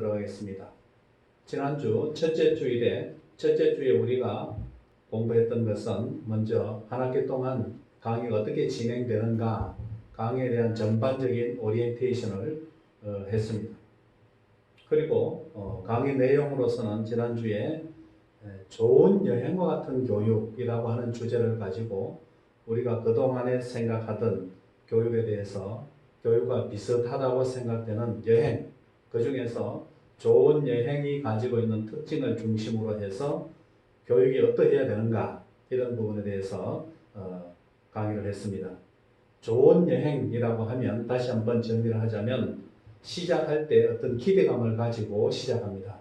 들어가겠습니다. 지난주 첫째 주에 우리가 공부했던 것은 먼저 한 학기 동안 강의가 어떻게 진행되는가, 강의에 대한 전반적인 오리엔테이션을 했습니다. 그리고 강의 내용으로서는 지난주에 좋은 여행과 같은 교육이라고 하는 주제를 가지고 우리가 그동안에 생각하던 교육에 대해서 교육과 비슷하다고 생각되는 여행, 그 중에서 좋은 여행이 가지고 있는 특징을 중심으로 해서 교육이 어떠해야 되는가, 이런 부분에 대해서 강의를 했습니다. 좋은 여행이라고 하면 다시 한번 정리를 하자면 시작할 때 어떤 기대감을 가지고 시작합니다.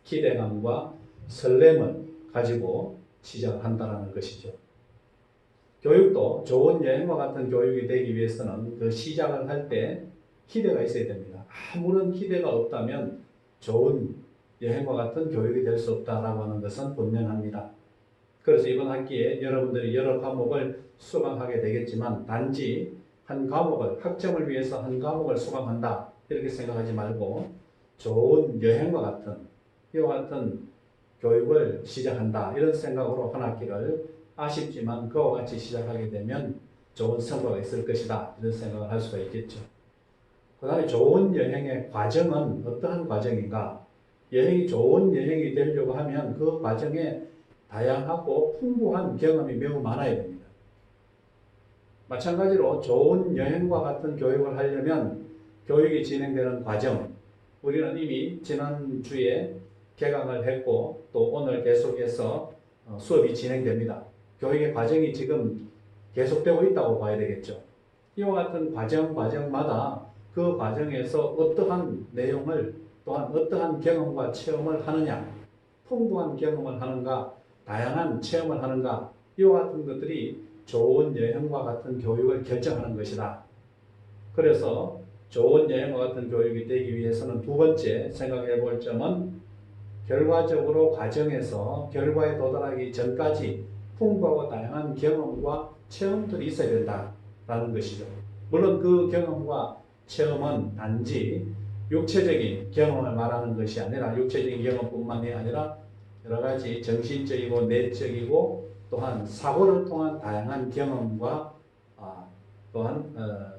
기대감과 설렘을 가지고 시작한다는 것이죠. 교육도 좋은 여행과 같은 교육이 되기 위해서는 그 시작을 할 때 기대가 있어야 됩니다. 아무런 기대가 없다면 좋은 여행과 같은 교육이 될 수 없다라고 하는 것은 분명합니다. 그래서 이번 학기에 여러분들이 여러 과목을 수강하게 되겠지만 단지 한 과목을, 학점을 위해서 한 과목을 수강한다 이렇게 생각하지 말고 좋은 여행과 같은, 이와 같은 교육을 시작한다 이런 생각으로 한 학기를 아쉽지만 그와 같이 시작하게 되면 좋은 성과가 있을 것이다 이런 생각을 할 수가 있겠죠. 그 다음에 좋은 여행의 과정은 어떠한 과정인가? 여행이 좋은 여행이 되려고 하면 그 과정에 다양하고 풍부한 경험이 매우 많아야 됩니다. 마찬가지로 좋은 여행과 같은 교육을 하려면 교육이 진행되는 과정, 우리는 이미 지난주에 개강을 했고 또 오늘 계속해서 수업이 진행됩니다. 교육의 과정이 지금 계속되고 있다고 봐야 되겠죠. 이와 같은 과정마다 그 과정에서 어떠한 내용을, 또한 어떠한 경험과 체험을 하느냐, 풍부한 경험을 하는가, 다양한 체험을 하는가, 이와 같은 것들이 좋은 여행과 같은 교육을 결정하는 것이다. 그래서 좋은 여행과 같은 교육이 되기 위해서는 두 번째 생각해 볼 점은 결과적으로 과정에서 결과에 도달하기 전까지 풍부하고 다양한 경험과 체험들이 있어야 된다라는 것이죠. 물론 그 경험과 체험은 단지 육체적인 경험을 말하는 것이 아니라 육체적인 경험뿐만이 아니라 여러 가지 정신적이고 내적이고 또한 사고를 통한 다양한 경험과 또한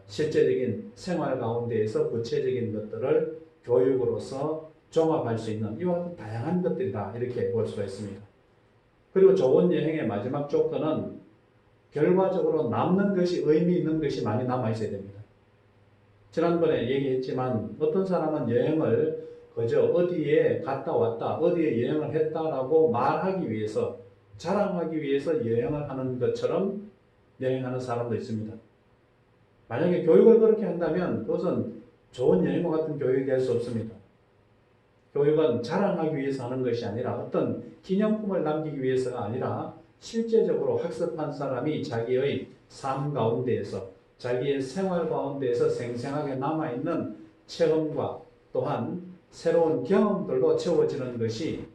실제적인 생활 가운데에서 구체적인 것들을 교육으로서 종합할 수 있는 이와 같은 다양한 것들이다 이렇게 볼 수가 있습니다. 그리고 좋은 여행의 마지막 조건은 결과적으로 남는 것이, 의미 있는 것이 많이 남아 있어야 됩니다. 지난번에 얘기했지만 어떤 사람은 여행을 그저 어디에 갔다 왔다, 어디에 여행을 했다라고 말하기 위해서, 자랑하기 위해서 여행을 하는 것처럼 여행하는 사람도 있습니다. 만약에 교육을 그렇게 한다면 그것은 좋은 여행과 같은 교육이 될 수 없습니다. 교육은 자랑하기 위해서 하는 것이 아니라 어떤 기념품을 남기기 위해서가 아니라 실제적으로 학습한 사람이 자기의 삶 가운데에서, 자기의 생활 가운데에서 생생하게 남아있는 체험과 또한 새로운 경험들로 채워지는 것이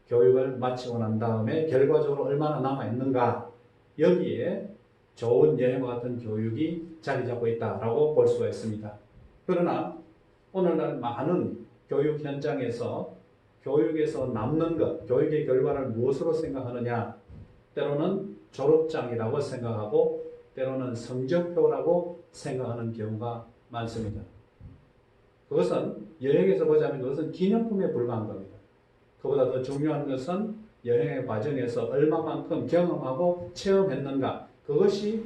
교육을 마치고 난 다음에 결과적으로 얼마나 남아있는가, 여기에 좋은 여행과 같은 교육이 자리 잡고 있다라고 볼 수가 있습니다. 그러나 오늘날 많은 교육 현장에서 교육에서 남는 것, 교육의 결과를 무엇으로 생각하느냐, 때로는 졸업장이라고 생각하고 때로는 성적표라고 생각하는 경우가 많습니다. 그것은 여행에서 보자면 그것은 기념품에 불과한 겁니다. 그보다 더 중요한 것은 여행의 과정에서 얼마만큼 경험하고 체험했는가, 그것이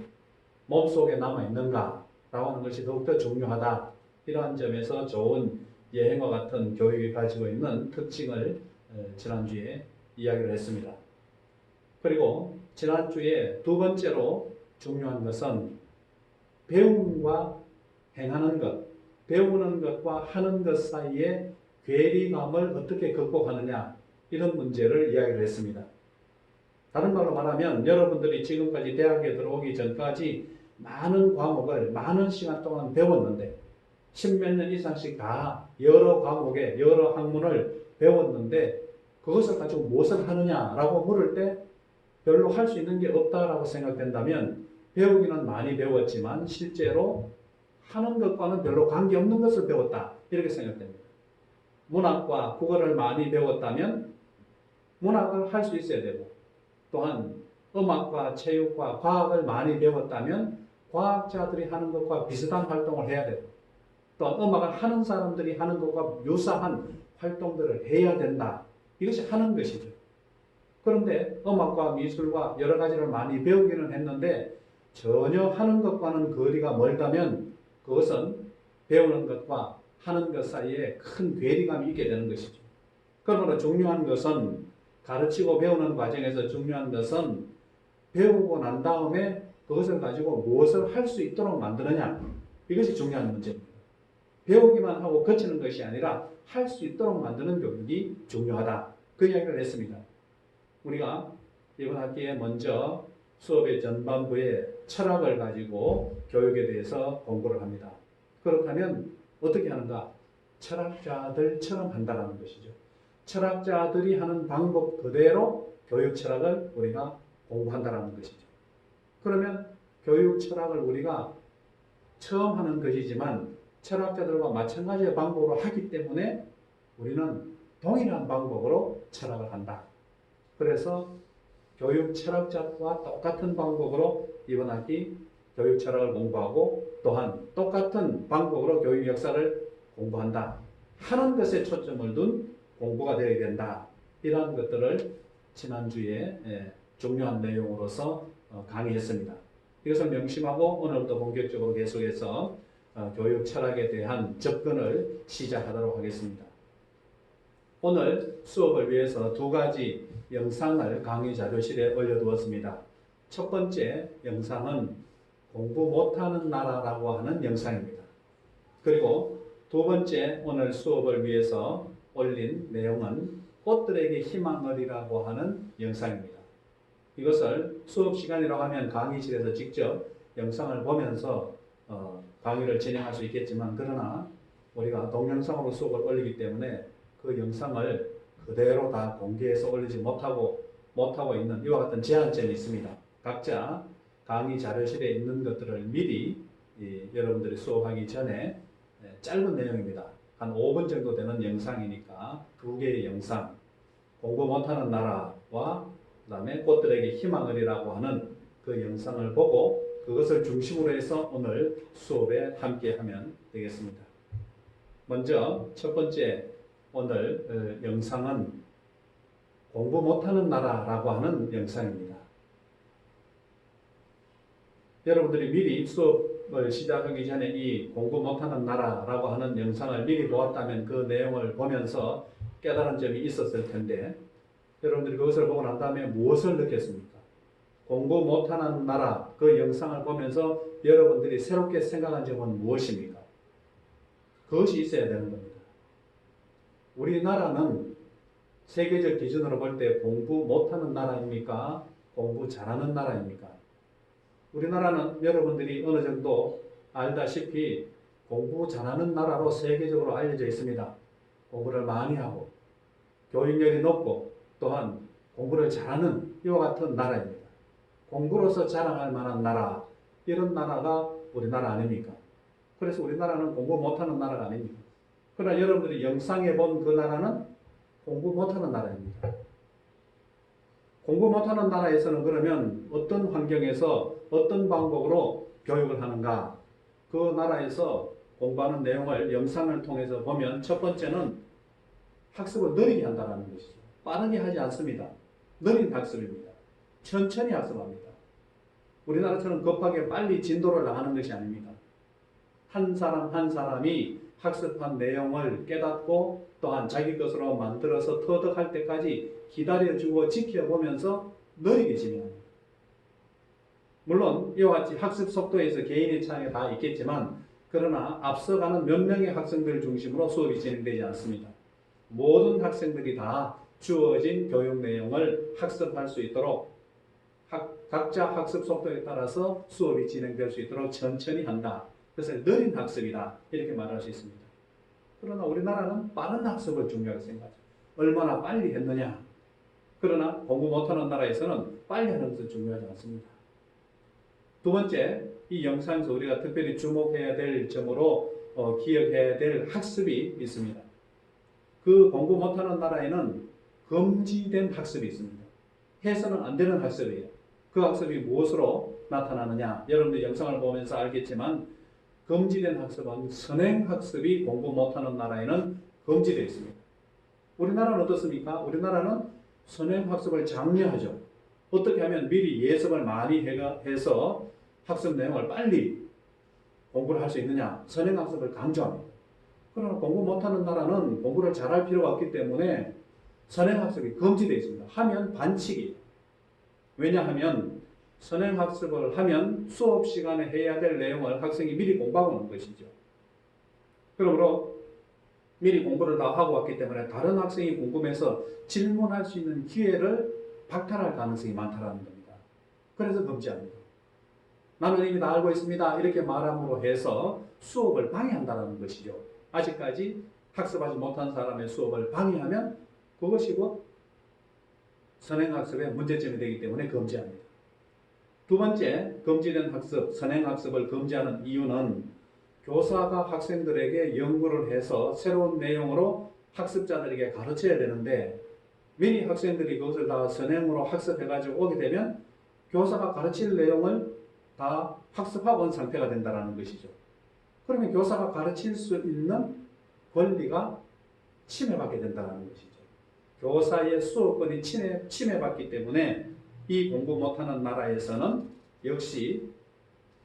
몸속에 남아있는가 라고 하는 것이 더욱더 중요하다. 이러한 점에서 좋은 여행과 같은 교육이 가지고 있는 특징을 지난주에 이야기를 했습니다. 그리고 지난주에 두 번째로 중요한 것은 배움과 행하는 것, 배우는 것과 하는 것 사이에 괴리감을 어떻게 극복하느냐, 이런 문제를 이야기를 했습니다. 다른 말로 말하면 여러분들이 지금까지 대학에 들어오기 전까지 많은 과목을 많은 시간 동안 배웠는데, 십몇 년 이상씩 다 여러 과목에 여러 학문을 배웠는데 그것을 가지고 무엇을 하느냐라고 물을 때 별로 할 수 있는 게 없다라고 생각된다면 배우기는 많이 배웠지만 실제로 하는 것과는 별로 관계없는 것을 배웠다 이렇게 생각됩니다. 문학과 국어를 많이 배웠다면 문학을 할 수 있어야 되고, 또한 음악과 체육과 과학을 많이 배웠다면 과학자들이 하는 것과 비슷한 활동을 해야 되고, 또 음악을 하는 사람들이 하는 것과 유사한 활동들을 해야 된다. 이것이 하는 것이죠. 그런데 음악과 미술과 여러 가지를 많이 배우기는 했는데 전혀 하는 것과는 거리가 멀다면 그것은 배우는 것과 하는 것 사이에 큰 괴리감이 있게 되는 것이죠. 그러므로 중요한 것은, 가르치고 배우는 과정에서 중요한 것은 배우고 난 다음에 그것을 가지고 무엇을 할 수 있도록 만드느냐, 이것이 중요한 문제입니다. 배우기만 하고 거치는 것이 아니라 할 수 있도록 만드는 교육이 중요하다, 그 이야기를 했습니다. 우리가 이번 학기에 먼저 수업의 전반부에 철학을 가지고 교육에 대해서 공부를 합니다. 그렇다면 어떻게 하는가? 철학자들처럼 한다는 것이죠. 철학자들이 하는 방법 그대로 교육 철학을 우리가 공부한다는 것이죠. 그러면 교육 철학을 우리가 처음 하는 것이지만 철학자들과 마찬가지의 방법으로 하기 때문에 우리는 동일한 방법으로 철학을 한다. 그래서 교육 철학자와 똑같은 방법으로 이번 학기 교육 철학을 공부하고, 또한 똑같은 방법으로 교육 역사를 공부한다. 하는 것에 초점을 둔 공부가 되어야 된다. 이러한 것들을 지난주에 중요한 내용으로서 강의했습니다. 이것을 명심하고 오늘부터 본격적으로 계속해서 교육 철학에 대한 접근을 시작하도록 하겠습니다. 오늘 수업을 위해서 두 가지 영상을 강의 자료실에 올려두었습니다. 첫 번째 영상은 공부 못하는 나라라고 하는 영상입니다. 그리고 두 번째 오늘 수업을 위해서 올린 내용은 꽃들에게 희망을이라고 하는 영상입니다. 이것을 수업 시간이라고 하면 강의실에서 직접 영상을 보면서 강의를 진행할 수 있겠지만, 그러나 우리가 동영상으로 수업을 올리기 때문에 그 영상을 그대로 다 공개해서 올리지 못하고 있는 이와 같은 제한점이 있습니다. 각자 강의 자료실에 있는 것들을 미리 여러분들이 수업하기 전에 짧은 내용입니다. 한 5분 정도 되는 영상이니까 두 개의 영상, 공부 못하는 나라와 그 다음에 꽃들에게 희망을이라고 하는 그 영상을 보고 그것을 중심으로 해서 오늘 수업에 함께 하면 되겠습니다. 먼저 첫 번째 오늘 영상은 공부 못하는 나라라고 하는 영상입니다. 여러분들이 미리 수업을 시작하기 전에 이 공부 못하는 나라라고 하는 영상을 미리 보았다면 그 내용을 보면서 깨달은 점이 있었을 텐데, 여러분들이 그것을 보고 난 다음에 무엇을 느꼈습니까? 공부 못하는 나라 그 영상을 보면서 여러분들이 새롭게 생각한 점은 무엇입니까? 그것이 있어야 되는 겁니다. 우리나라는 세계적 기준으로 볼 때 공부 못하는 나라입니까? 공부 잘하는 나라입니까? 우리나라는 여러분들이 어느 정도 알다시피 공부 잘하는 나라로 세계적으로 알려져 있습니다. 공부를 많이 하고 교육열이 높고 또한 공부를 잘하는 이와 같은 나라입니다. 공부로서 자랑할 만한 나라, 이런 나라가 우리나라 아닙니까? 그래서 우리나라는 공부 못하는 나라가 아닙니다. 그러나 여러분들이 영상에 본 그 나라는 공부 못하는 나라입니다. 공부 못하는 나라에서는 그러면 어떤 환경에서 어떤 방법으로 교육을 하는가? 그 나라에서 공부하는 내용을 영상을 통해서 보면 첫 번째는 학습을 느리게 한다는 것이죠. 빠르게 하지 않습니다. 느린 학습입니다. 천천히 학습합니다. 우리나라처럼 급하게 빨리 진도를 나가는 것이 아닙니다. 한 사람 한 사람이 학습한 내용을 깨닫고 또한 자기 것으로 만들어서 터득할 때까지 기다려주고 지켜보면서 느리게 진행합니다. 물론 이와 같이 학습 속도에서 개인의 차이가 다 있겠지만, 그러나 앞서가는 몇 명의 학생들 중심으로 수업이 진행되지 않습니다. 모든 학생들이 다 주어진 교육 내용을 학습할 수 있도록 각자 학습 속도에 따라서 수업이 진행될 수 있도록 천천히 한다. 그래서 느린 학습이다, 이렇게 말할 수 있습니다. 그러나 우리나라는 빠른 학습을 중요하게 생각하죠. 얼마나 빨리 했느냐. 그러나 공부 못하는 나라에서는 빨리 하는 것은 중요하지 않습니다. 두 번째, 이 영상에서 우리가 특별히 주목해야 될 점으로 기억해야 될 학습이 있습니다. 그 공부 못하는 나라에는 금지된 학습이 있습니다. 해서는 안 되는 학습이에요. 그 학습이 무엇으로 나타나느냐? 여러분들 영상을 보면서 알겠지만 금지된 학습은 선행학습이 공부 못하는 나라에는 금지되어 있습니다. 우리나라는 어떻습니까? 우리나라는 선행학습을 장려하죠. 어떻게 하면 미리 예습을 많이 해서 학습 내용을 빨리 공부를 할 수 있느냐? 선행학습을 강조합니다. 그러나 공부 못하는 나라는 공부를 잘할 필요가 없기 때문에 선행학습이 금지되어 있습니다. 하면 반칙이에요. 왜냐하면 선행학습을 하면 수업 시간에 해야 될 내용을 학생이 미리 공부하고 오는 것이죠. 그러므로 미리 공부를 다 하고 왔기 때문에 다른 학생이 궁금해서 질문할 수 있는 기회를 박탈할 가능성이 많다는 겁니다. 그래서 금지합니다. 나는 이미 다 알고 있습니다. 이렇게 말함으로 해서 수업을 방해한다는 것이죠. 아직까지 학습하지 못한 사람의 수업을 방해하면 그것이 곧 선행학습의 문제점이 되기 때문에 금지합니다. 두 번째, 금지된 학습, 선행학습을 금지하는 이유는 교사가 학생들에게 연구를 해서 새로운 내용으로 학습자들에게 가르쳐야 되는데 미리 학생들이 그것을 다 선행으로 학습해가지고 오게 되면 교사가 가르칠 내용을 다 학습하고 온 상태가 된다는 것이죠. 그러면 교사가 가르칠 수 있는 권리가 침해받게 된다는 것이죠. 교사의 수업권이 침해받기 때문에 이 공부 못하는 나라에서는 역시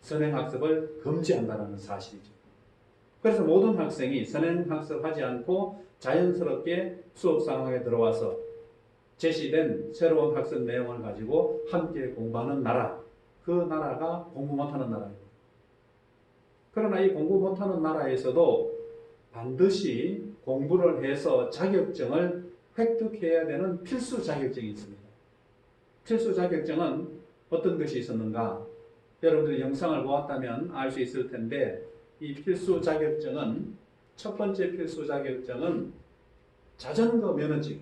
선행학습을 금지한다는 사실이죠. 그래서 모든 학생이 선행학습하지 않고 자연스럽게 수업 상황에 들어와서 제시된 새로운 학습 내용을 가지고 함께 공부하는 나라, 그 나라가 공부 못하는 나라입니다. 그러나 이 공부 못하는 나라에서도 반드시 공부를 해서 자격증을 획득해야 되는 필수 자격증이 있습니다. 필수 자격증은 어떤 것이 있었는가? 여러분들이 영상을 보았다면 알 수 있을 텐데 이 필수 자격증은 첫 번째 필수 자격증은 자전거 면허증.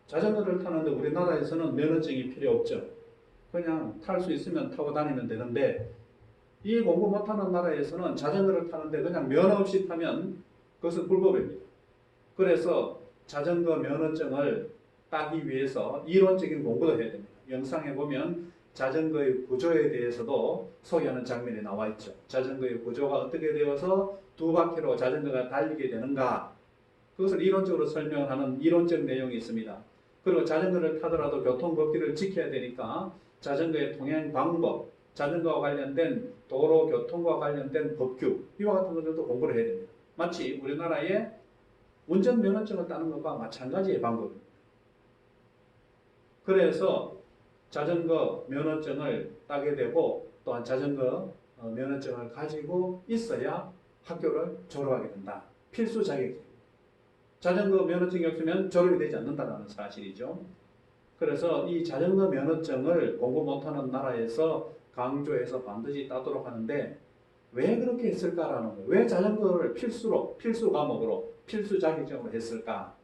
자전거를 타는데 우리나라에서는 면허증이 필요 없죠. 그냥 탈 수 있으면 타고 다니면 되는데 이 공부 못하는 나라에서는 자전거를 타는데 그냥 면허 없이 타면 그것은 불법입니다. 그래서 자전거 면허증을 따기 위해서 이론적인 공부도 해야 됩니다. 영상에 보면 자전거의 구조에 대해서도 소개하는 장면이 나와 있죠. 자전거의 구조가 어떻게 되어서 두 바퀴로 자전거가 달리게 되는가, 그것을 이론적으로 설명하는 이론적 내용이 있습니다. 그리고 자전거를 타더라도 교통법규를 지켜야 되니까 자전거의 통행 방법, 자전거와 관련된 도로 교통과 관련된 법규, 이와 같은 것들도 공부를 해야 됩니다. 마치 우리나라의 운전면허증을 따는 것과 마찬가지의 방법입니다. 그래서 자전거 면허증을 따게 되고 또한 자전거 면허증을 가지고 있어야 학교를 졸업하게 된다. 필수 자격증. 자전거 면허증이 없으면 졸업이 되지 않는다는 사실이죠. 그래서 이 자전거 면허증을 공부 못하는 나라에서 강조해서 반드시 따도록 하는데 왜 그렇게 했을까라는 거예요. 왜 자전거를 필수 과목으로, 필수 자격증으로 했을까?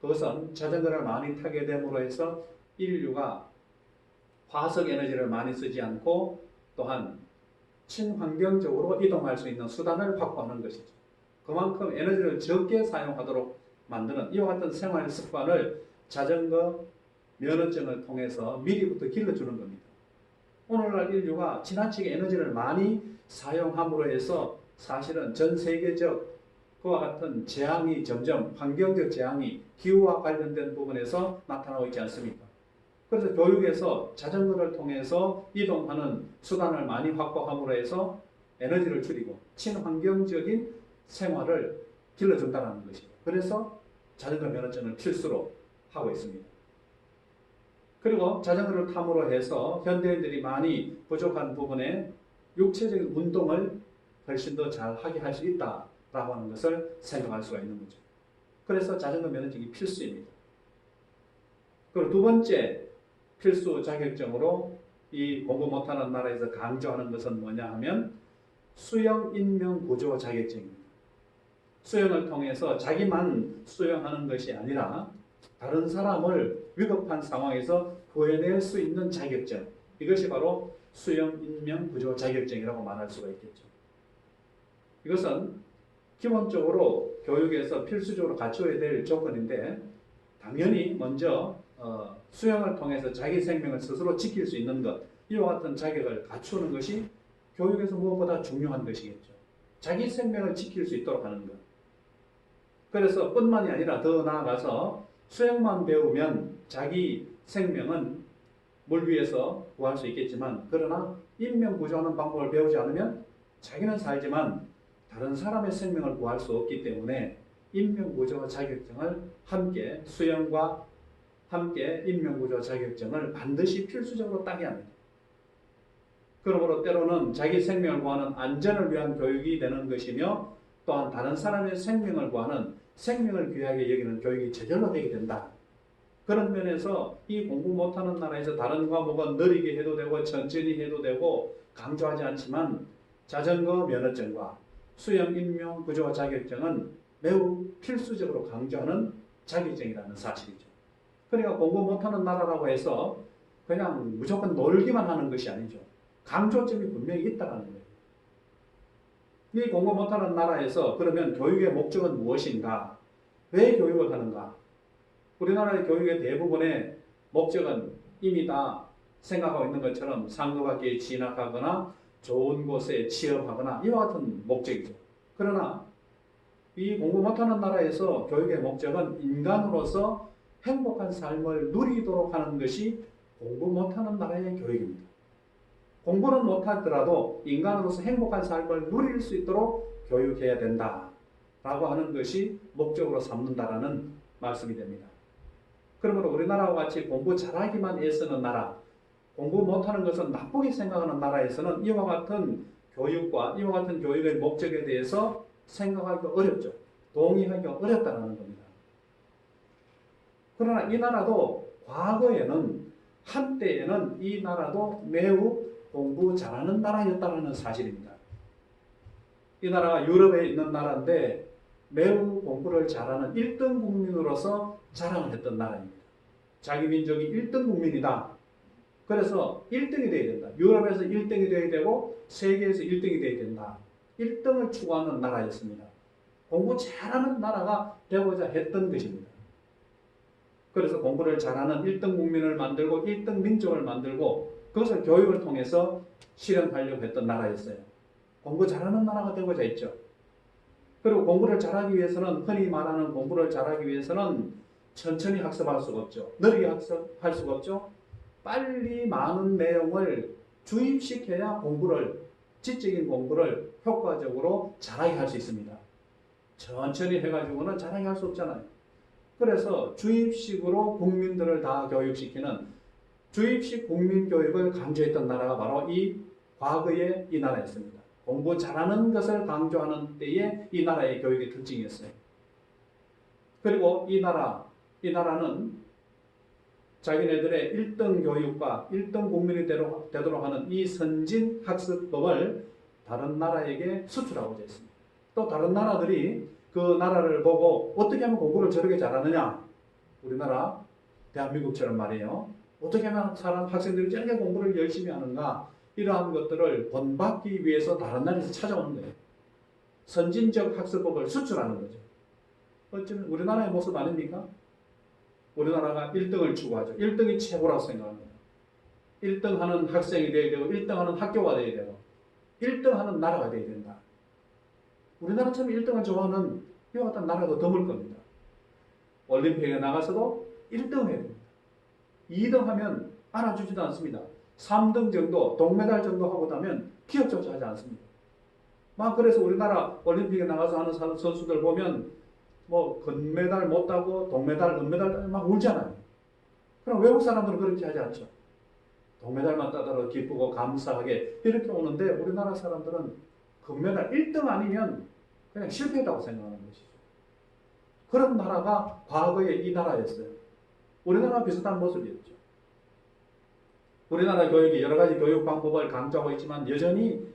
그것은 자전거를 많이 타게 됨으로 해서 인류가 화석 에너지를 많이 쓰지 않고 또한 친환경적으로 이동할 수 있는 수단을 확보하는 것이죠. 그만큼 에너지를 적게 사용하도록 만드는 이와 같은 생활 습관을 자전거 면허증을 통해서 미리부터 길러주는 겁니다. 오늘날 인류가 지나치게 에너지를 많이 사용함으로 해서 사실은 전 세계적 그와 같은 재앙이 점점 환경적 재앙이 기후와 관련된 부분에서 나타나고 있지 않습니까? 그래서 교육에서 자전거를 통해서 이동하는 수단을 많이 확보함으로 해서 에너지를 줄이고 친환경적인 생활을 길러준다는 것이죠. 그래서 자전거 면허증을 필수로 하고 있습니다. 그리고 자전거를 탐으로 해서 현대인들이 많이 부족한 부분에 육체적인 운동을 훨씬 더 잘하게 할 수 있다라고 하는 것을 생각할 수가 있는 거죠. 그래서 자전거 면허증이 필수입니다. 그리고 두 번째 필수 자격증으로 이 공부 못하는 나라에서 강조하는 것은 뭐냐 하면 수영 인명 구조 자격증입니다. 수영을 통해서 자기만 수영하는 것이 아니라 다른 사람을 위급한 상황에서 구해낼 수 있는 자격증, 이것이 바로 수영 인명 구조 자격증이라고 말할 수가 있겠죠. 이것은 기본적으로 교육에서 필수적으로 갖춰야 될 조건인데 당연히 먼저 수영을 통해서 자기 생명을 스스로 지킬 수 있는 것, 이와 같은 자격을 갖추는 것이 교육에서 무엇보다 중요한 것이겠죠. 자기 생명을 지킬 수 있도록 하는 것. 그래서 뿐만이 아니라 더 나아가서 수영만 배우면 자기 생명은 물 위에서 구할 수 있겠지만, 그러나 인명 구조하는 방법을 배우지 않으면 자기는 살지만 다른 사람의 생명을 구할 수 없기 때문에 인명구조 자격증을 함께, 수영과 함께 인명구조 자격증을 반드시 필수적으로 따게 합니다. 그러므로 때로는 자기 생명을 구하는 안전을 위한 교육이 되는 것이며, 또한 다른 사람의 생명을 구하는, 생명을 귀하게 여기는 교육이 저절로 되게 된다. 그런 면에서 이 공부 못하는 나라에서 다른 과목은 느리게 해도 되고 천천히 해도 되고 강조하지 않지만, 자전거 면허증과 수영 인명 구조 자격증은 매우 필수적으로 강조하는 자격증이라는 사실이죠. 그러니까 공부 못하는 나라라고 해서 그냥 무조건 놀기만 하는 것이 아니죠. 강조점이 분명히 있다는 거예요. 이 공부 못하는 나라에서 그러면 교육의 목적은 무엇인가? 왜 교육을 하는가? 우리나라의 교육의 대부분의 목적은 이미 다 생각하고 있는 것처럼 상급학교에 진학하거나 좋은 곳에 취업하거나 이와 같은 목적이죠. 그러나 이 공부 못하는 나라에서 교육의 목적은 인간으로서 행복한 삶을 누리도록 하는 것이 공부 못하는 나라의 교육입니다. 공부는 못하더라도 인간으로서 행복한 삶을 누릴 수 있도록 교육해야 된다라고 하는 것이 목적으로 삼는다라는 말씀이 됩니다. 그러므로 우리나라와 같이 공부 잘하기만 애쓰는 나라, 공부 못하는 것은 나쁘게 생각하는 나라에서는 이와 같은 교육과 이와 같은 교육의 목적에 대해서 생각하기가 어렵죠. 동의하기가 어렵다는 겁니다. 그러나 이 나라도 과거에는, 한때에는 이 나라도 매우 공부 잘하는 나라였다는 사실입니다. 이 나라가 유럽에 있는 나라인데 매우 공부를 잘하는 1등 국민으로서 자랑을 했던 나라입니다. 자기 민족이 1등 국민이다. 그래서 1등이 되어야 된다. 유럽에서 1등이 되어야 되고 세계에서 1등이 되어야 된다. 1등을 추구하는 나라였습니다. 공부 잘하는 나라가 되고자 했던 것입니다. 그래서 공부를 잘하는 1등 국민을 만들고 1등 민족을 만들고 그것을 교육을 통해서 실현하려고 했던 나라였어요. 공부 잘하는 나라가 되고자 했죠. 그리고 공부를 잘하기 위해서는, 흔히 말하는 공부를 잘하기 위해서는 천천히 학습할 수가 없죠. 느리게 학습할 수가 없죠. 빨리 많은 내용을 주입시켜야 공부를, 지적인 공부를 효과적으로 잘하게 할 수 있습니다. 천천히 해가지고는 잘하게 할 수 없잖아요. 그래서 주입식으로 국민들을 다 교육시키는 주입식 국민교육을 강조했던 나라가 바로 이 과거의 이 나라였습니다. 공부 잘하는 것을 강조하는 때에 이 나라의 교육의 특징이었어요. 그리고 이 나라는 자기네들의 1등 교육과 1등 국민이 되도록 하는 이 선진 학습법을 다른 나라에게 수출하고자 했습니다. 또 다른 나라들이 그 나라를 보고 어떻게 하면 공부를 저렇게 잘하느냐, 우리나라 대한민국처럼 말이에요. 어떻게 하면 학생들이 저렇게 공부를 열심히 하는가, 이러한 것들을 본받기 위해서 다른 나라에서 찾아오는 거예요. 선진적 학습법을 수출하는 거죠. 어쩌면 우리나라의 모습 아닙니까? 우리나라가 1등을 추구하죠. 1등이 최고라고 생각합니다. 1등 하는 학생이 되어야 되고 1등 하는 학교가 되어야 되고 1등 하는 나라가 되어야 된다. 우리나라처럼 1등을 좋아하는 이와 같은 나라가 드물 겁니다. 올림픽에 나가서도 1등 해야 됩니다. 2등 하면 알아주지도 않습니다. 3등 정도, 동메달 정도 하고 나면 기억조차 하지 않습니다. 막 그래서 우리나라 올림픽에 나가서 하는 선수들 보면 뭐 금메달 못 따고 동메달, 은메달 막 울잖아요. 그럼 외국 사람들은 그렇게 하지 않죠. 동메달만 따더라도 기쁘고 감사하게 이렇게 오는데 우리나라 사람들은 금메달 1등 아니면 그냥 실패했다고 생각하는 것이죠. 그런 나라가 과거에 이 나라였어요. 우리나라와 비슷한 모습이었죠. 우리나라 교육이 여러 가지 교육 방법을 강조하고 있지만 여전히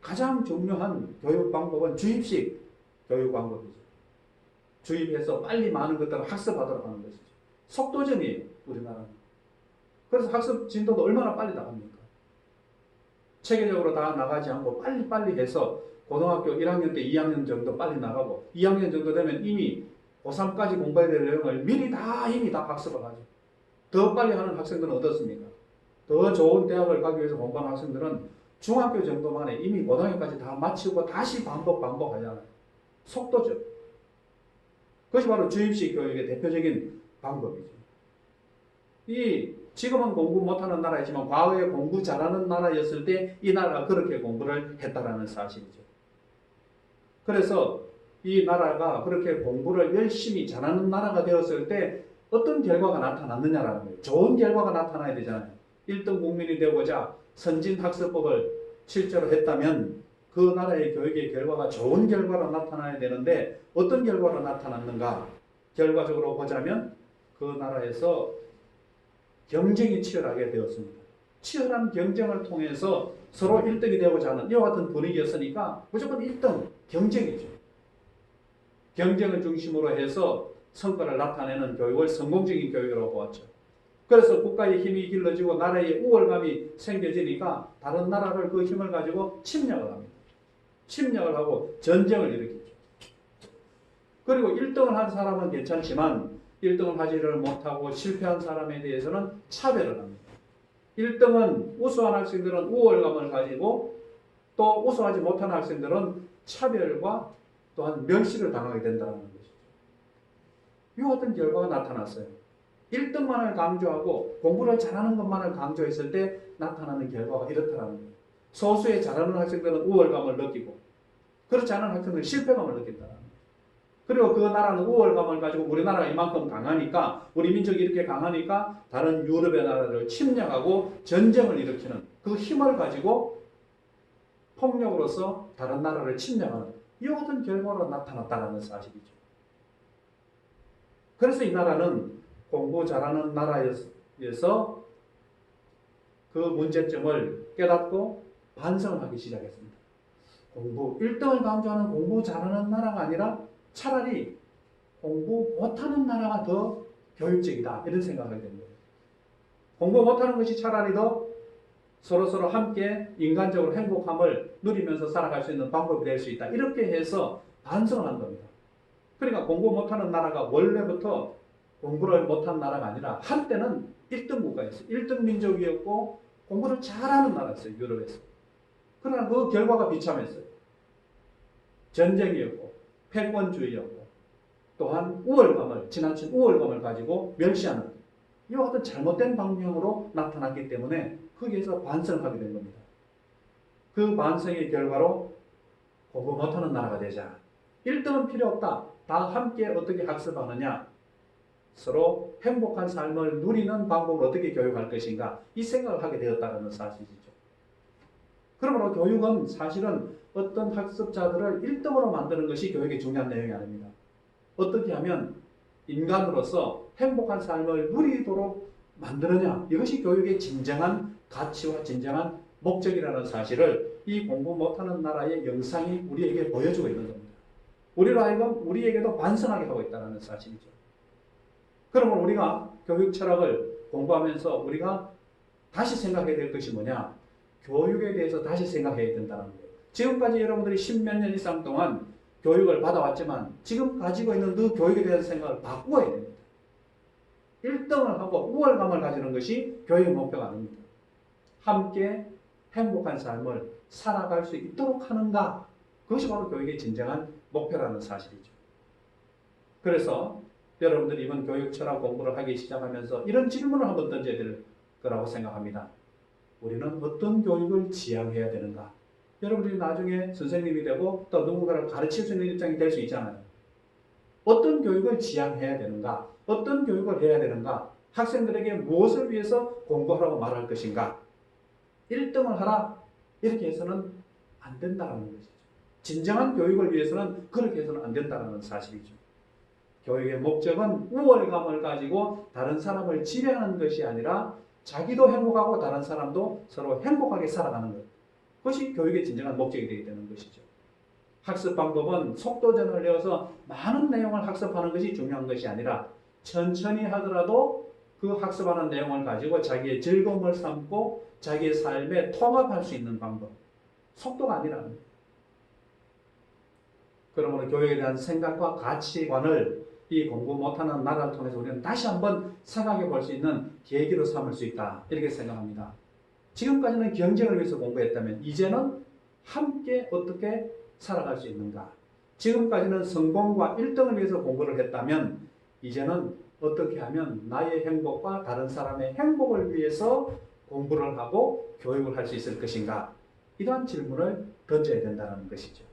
가장 중요한 교육 방법은 주입식 교육 방법이죠. 주입해서 빨리 많은 것들을 학습하도록 하는 것이죠. 속도전이에요, 우리나라는. 그래서 학습 진도도 얼마나 빨리 나갑니까? 체계적으로 다 나가지 않고 빨리빨리 해서 고등학교 1학년 때 2학년 정도 빨리 나가고 2학년 정도 되면 이미 고3까지 공부해야 될 내용을 미리 이미 다 학습을 하죠. 더 빨리 하는 학생들은 어떻습니까? 더 좋은 대학을 가기 위해서 공부하는 학생들은 중학교 정도 만에 이미 고등학교까지 다 마치고 다시 반복하잖아요. 속도죠. 그것이 바로 주입식 교육의 대표적인 방법이죠. 지금은 공부 못하는 나라이지만 과거에 공부 잘하는 나라였을 때 이 나라가 그렇게 공부를 했다라는 사실이죠. 그래서 이 나라가 그렇게 공부를 열심히 잘하는 나라가 되었을 때 어떤 결과가 나타났느냐라는 거예요. 좋은 결과가 나타나야 되잖아요. 1등 국민이 되고자 선진학습법을 실제로 했다면 그 나라의 교육의 결과가 좋은 결과로 나타나야 되는데 어떤 결과로 나타났는가? 결과적으로 보자면 그 나라에서 경쟁이 치열하게 되었습니다. 치열한 경쟁을 통해서 서로 1등이 되고자 하는 이와 같은 분위기였으니까 무조건 1등 경쟁이죠. 경쟁을 중심으로 해서 성과를 나타내는 교육을 성공적인 교육이라고 보았죠. 그래서 국가의 힘이 길러지고 나라의 우월감이 생겨지니까 다른 나라를 그 힘을 가지고 침략을 합니다. 침략을 하고 전쟁을 일으키죠. 그리고 1등을 한 사람은 괜찮지만 1등을 하지를 못하고 실패한 사람에 대해서는 차별을 합니다. 1등은 우수한 학생들은 우월감을 가지고 또 우수하지 못한 학생들은 차별과 또한 멸시를 당하게 된다는 것이죠. 이와 같은 결과가 나타났어요. 1등만을 강조하고 공부를 잘하는 것만을 강조했을 때 나타나는 결과가 이렇다는 거예요. 소수의 잘하는 학생들은 우월감을 느끼고 그렇지 않은 학생들은 실패감을 느낀다는 거예요. 그리고 그 나라는 우월감을 가지고 우리나라가 이만큼 강하니까 우리 민족이 이렇게 강하니까 다른 유럽의 나라를 침략하고 전쟁을 일으키는 그 힘을 가지고 폭력으로서 다른 나라를 침략하는 이와 같은 결과로 나타났다는 사실이죠. 그래서 이 나라는 공부 잘하는 나라에서 그 문제점을 깨닫고 반성을 하기 시작했습니다. 1등을 강조하는 공부 잘하는 나라가 아니라 차라리 공부 못하는 나라가 더 교육적이다 이런 생각을 하게 된 거예요. 공부 못하는 것이 차라리 더 서로 함께 인간적으로 행복함을 누리면서 살아갈 수 있는 방법이 될 수 있다. 이렇게 해서 반성을 한 겁니다. 그러니까 공부 못하는 나라가 원래부터 공부를 못한 나라가 아니라 한때는 1등 국가였어요. 1등 민족이었고 공부를 잘하는 나라였어요. 유럽에서. 그러나 그 결과가 비참했어요. 전쟁이었고 패권주의였고 또한 지나친 우월감을 가지고 멸시하는 이와 같은 잘못된 방향으로 나타났기 때문에 거기에서 반성하게 된 겁니다. 그 반성의 결과로 공부 못하는 나라가 되자. 1등은 필요 없다. 다 함께 어떻게 학습하느냐. 서로 행복한 삶을 누리는 방법을 어떻게 교육할 것인가. 이 생각을 하게 되었다는 사실이죠. 그러므로 교육은 사실은 어떤 학습자들을 1등으로 만드는 것이 교육의 중요한 내용이 아닙니다. 어떻게 하면 인간으로서 행복한 삶을 누리도록 만드느냐. 이것이 교육의 진정한 가치와 진정한 목적이라는 사실을 이 공부 못하는 나라의 영상이 우리에게 보여주고 있는 겁니다. 우리로 하여금 우리에게도 반성하게 하고 있다는 사실이죠. 그러면 우리가 교육 철학을 공부하면서 우리가 다시 생각해야 될 것이 뭐냐? 교육에 대해서 다시 생각해야 된다는 거예요. 지금까지 여러분들이 10몇 년 이상 동안 교육을 받아왔지만 지금 가지고 있는 그 교육에 대해서 생각을 바꾸어야 됩니다. 1등을 하고 우월감을 가지는 것이 교육의 목표가 아닙니다. 함께 행복한 삶을 살아갈 수 있도록 하는가? 그것이 바로 교육의 진정한 목표라는 사실이죠. 그래서 여러분들이 이번 교육 철학 공부를 하기 시작하면서 이런 질문을 한번 던져야 될 거라고 생각합니다. 우리는 어떤 교육을 지향해야 되는가? 여러분들이 나중에 선생님이 되고 또 누군가를 가르칠 수 있는 입장이 될 수 있잖아요. 어떤 교육을 지향해야 되는가? 어떤 교육을 해야 되는가? 학생들에게 무엇을 위해서 공부하라고 말할 것인가? 1등을 하라 이렇게 해서는 안 된다는 것이죠. 진정한 교육을 위해서는 그렇게 해서는 안 된다는 사실이죠. 교육의 목적은 우월감을 가지고 다른 사람을 지배하는 것이 아니라 자기도 행복하고 다른 사람도 서로 행복하게 살아가는 것. 그것이 교육의 진정한 목적이 되게 되는 것이죠. 학습 방법은 속도전을 내어서 많은 내용을 학습하는 것이 중요한 것이 아니라 천천히 하더라도 그 학습하는 내용을 가지고 자기의 즐거움을 삼고 자기의 삶에 통합할 수 있는 방법. 속도가 아니라는 거예요. 그러므로 교육에 대한 생각과 가치관을 이 공부 못하는 나라를 통해서 우리는 다시 한번 생각해 볼 수 있는 계기로 삼을 수 있다. 이렇게 생각합니다. 지금까지는 경쟁을 위해서 공부했다면 이제는 함께 어떻게 살아갈 수 있는가? 지금까지는 성공과 1등을 위해서 공부를 했다면 이제는 어떻게 하면 나의 행복과 다른 사람의 행복을 위해서 공부를 하고 교육을 할 수 있을 것인가? 이러한 질문을 던져야 된다는 것이죠.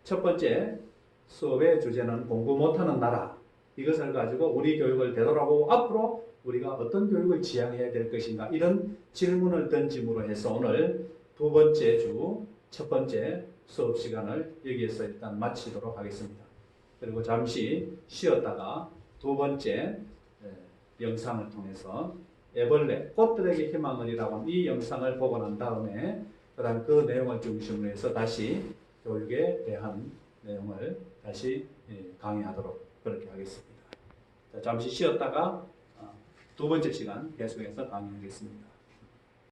첫 번째 수업의 주제는 공부 못하는 나라. 이것을 가지고 우리 교육을 되돌아보고 앞으로 우리가 어떤 교육을 지향해야 될 것인가? 이런 질문을 던짐으로 해서 오늘 두 번째 주 첫 번째 수업 시간을 여기에서 일단 마치도록 하겠습니다. 그리고 잠시 쉬었다가 두 번째 영상을 통해서 애벌레, 꽃들에게 희망을이라고 하는 이 영상을 보고 난 다음에 그다음 그 내용을 중심으로 해서 다시 교육에 대한 내용을 다시 강의하도록 그렇게 하겠습니다. 자, 잠시 쉬었다가 두 번째 시간 계속해서 강의하겠습니다.